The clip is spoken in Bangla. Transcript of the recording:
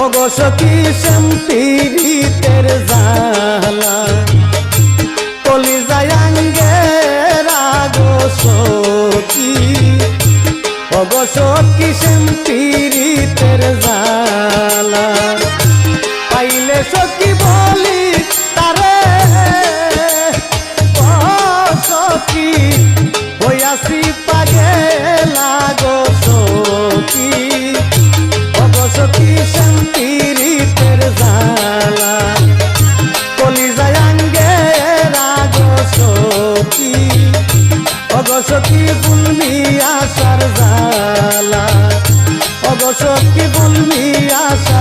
ওগো সখী শ্যামপীড়িতের জালা কলিজায় আঙ্গের আগো সখী ওগো সখী শ্যামপীড়িতের জালা পাইলে সখী বলি তারে ও সখী হইয়াছি পাগলা গো সখী ওগো সখী শ্যামপীড়িতের জালা